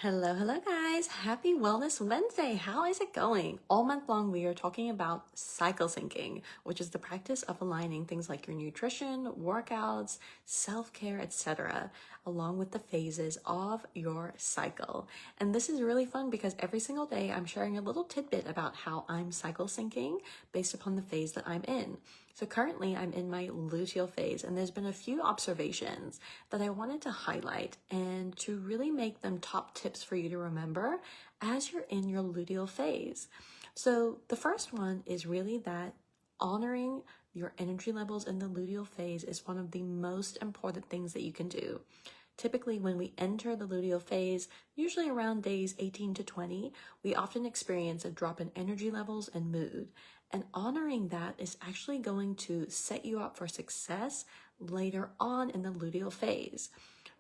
Hello guys. Happy Wellness Wednesday. How is it going? All month long, we are talking about cycle syncing, which is the practice of aligning things like your nutrition, workouts, self-care, etc., along with the phases of your cycle. And this is really fun because every single day I'm sharing a little tidbit about how I'm cycle syncing based upon the phase that I'm in. So currently I'm in my luteal phase, and there's been a few observations that I wanted to highlight and to really make them top tips for you to remember as you're in your luteal phase. So the first one is really that honoring your energy levels in the luteal phase is one of the most important things that you can do. Typically, when we enter the luteal phase, usually around days 18 to 20, we often experience a drop in energy levels and mood. And honoring that is actually going to set you up for success later on in the luteal phase.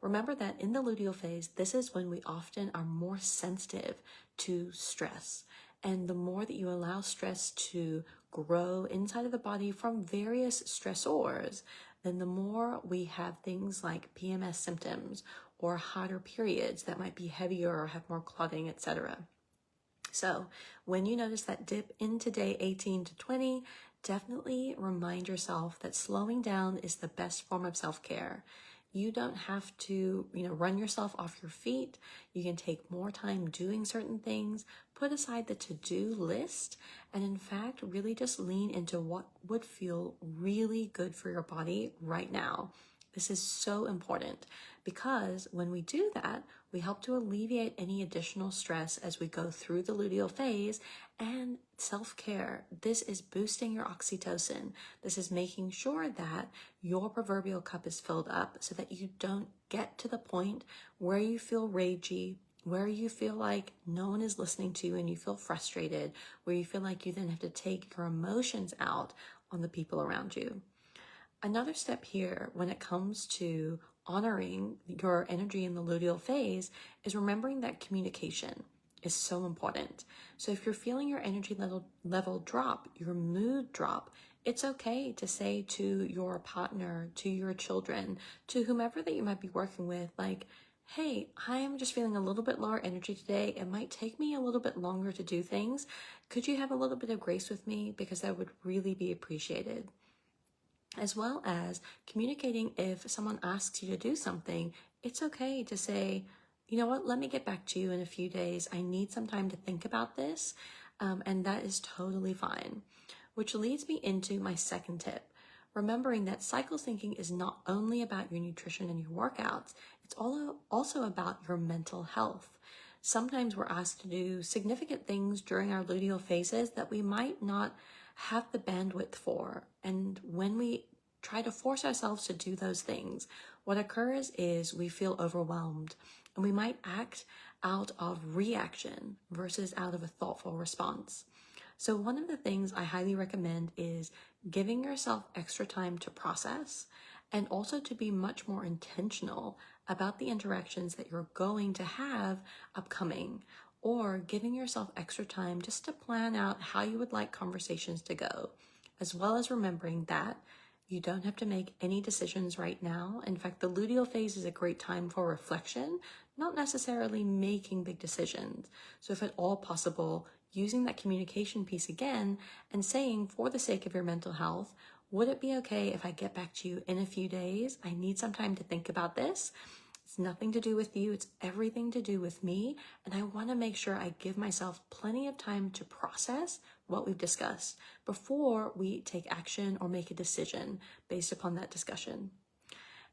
Remember that in the luteal phase, this is when we often are more sensitive to stress. And the more that you allow stress to grow inside of the body from various stressors, then the more we have things like PMS symptoms or hotter periods that might be heavier or have more clotting, etc. So when you notice that dip into day 18 to 20, definitely remind yourself that slowing down is the best form of self-care. You don't have to, run yourself off your feet. You can take more time doing certain things, put aside the to-do list, and in fact, really just lean into what would feel really good for your body right now. This is so important because when we do that, we help to alleviate any additional stress as we go through the luteal phase. And self-care, this is boosting your oxytocin. This is making sure that your proverbial cup is filled up so that you don't get to the point where you feel ragey, where you feel like no one is listening to you and you feel frustrated, where you feel like you then have to take your emotions out on the people around you. Another step here when it comes to honoring your energy in the luteal phase is remembering that communication is so important. So if you're feeling your energy level drop, your mood drop, it's okay to say to your partner, to your children, to whomever that you might be working with, like, hey, I am just feeling a little bit lower energy today. It might take me a little bit longer to do things. Could you have a little bit of grace with me? Because that would really be appreciated. As well as communicating if someone asks you to do something, it's okay to say, you know what, let me get back to you in a few days. I need some time to think about this. And that is totally fine. Which leads me into my second tip. Remembering that cycle syncing is not only about your nutrition and your workouts, it's also about your mental health. Sometimes we're asked to do significant things during our luteal phases that we might not have the bandwidth for. And when we try to force ourselves to do those things, what occurs is we feel overwhelmed and we might act out of reaction versus out of a thoughtful response. So one of the things I highly recommend is giving yourself extra time to process and also to be much more intentional about the interactions that you're going to have upcoming, or giving yourself extra time just to plan out how you would like conversations to go, as well as remembering that you don't have to make any decisions right now. In fact, the luteal phase is a great time for reflection, not necessarily making big decisions. So if at all possible, using that communication piece again and saying, for the sake of your mental health, would it be okay if I get back to you in a few days? I need some time to think about this. It's nothing to do with you. It's everything to do with me. And I want to make sure I give myself plenty of time to process what we've discussed before we take action or make a decision based upon that discussion.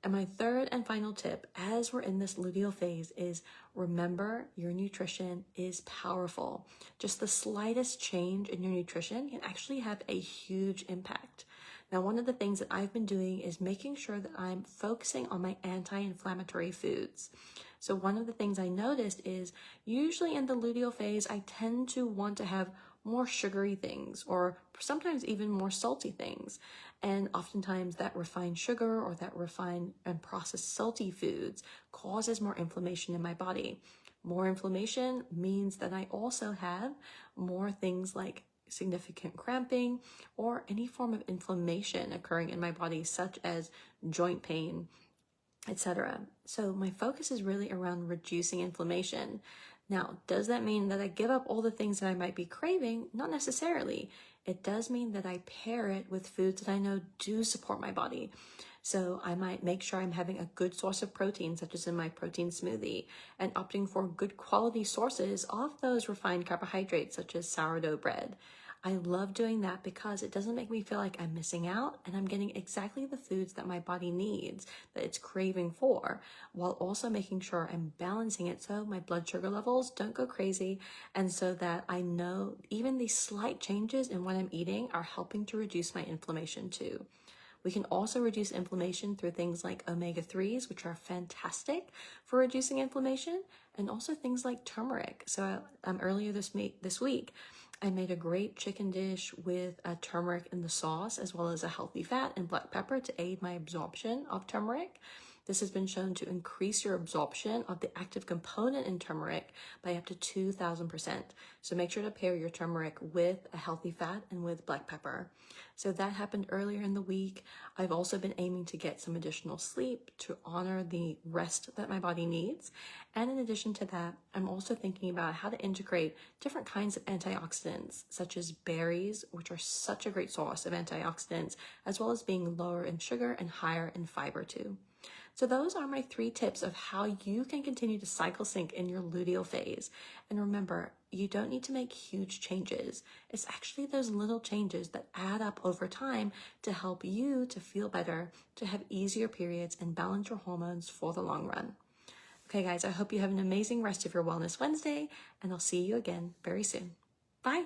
And my third and final tip, as we're in this luteal phase, is remember your nutrition is powerful. Just the slightest change in your nutrition can actually have a huge impact. Now, one of the things that I've been doing is making sure that I'm focusing on my anti-inflammatory foods. So one of the things I noticed is usually in the luteal phase, I tend to want to have more sugary things or sometimes even more salty things. And oftentimes that refined sugar or that refined and processed salty foods causes more inflammation in my body. More inflammation means that I also have more things like significant cramping or any form of inflammation occurring in my body, such as joint pain, etc. So my focus is really around reducing inflammation. Now, does that mean that I give up all the things that I might be craving? Not necessarily. It does mean that I pair it with foods that I know do support my body. So I might make sure I'm having a good source of protein, such as in my protein smoothie, and opting for good quality sources of those refined carbohydrates, such as sourdough bread. I love doing that because it doesn't make me feel like I'm missing out, and I'm getting exactly the foods that my body needs, that it's craving for, while also making sure I'm balancing it so my blood sugar levels don't go crazy, and so that I know even these slight changes in what I'm eating are helping to reduce my inflammation too. We can also reduce inflammation through things like omega-3s, which are fantastic for reducing inflammation, and also things like turmeric. So earlier this week, I made a great chicken dish with turmeric in the sauce, as well as a healthy fat and black pepper to aid my absorption of turmeric. This has been shown to increase your absorption of the active component in turmeric by up to 2,000%. So make sure to pair your turmeric with a healthy fat and with black pepper. So that happened earlier in the week. I've also been aiming to get some additional sleep to honor the rest that my body needs. And in addition to that, I'm also thinking about how to integrate different kinds of antioxidants, such as berries, which are such a great source of antioxidants, as well as being lower in sugar and higher in fiber too. So those are my 3 tips of how you can continue to cycle sync in your luteal phase. And remember, you don't need to make huge changes. It's actually those little changes that add up over time to help you to feel better, to have easier periods, and balance your hormones for the long run. Okay, guys, I hope you have an amazing rest of your Wellness Wednesday, and I'll see you again very soon. Bye.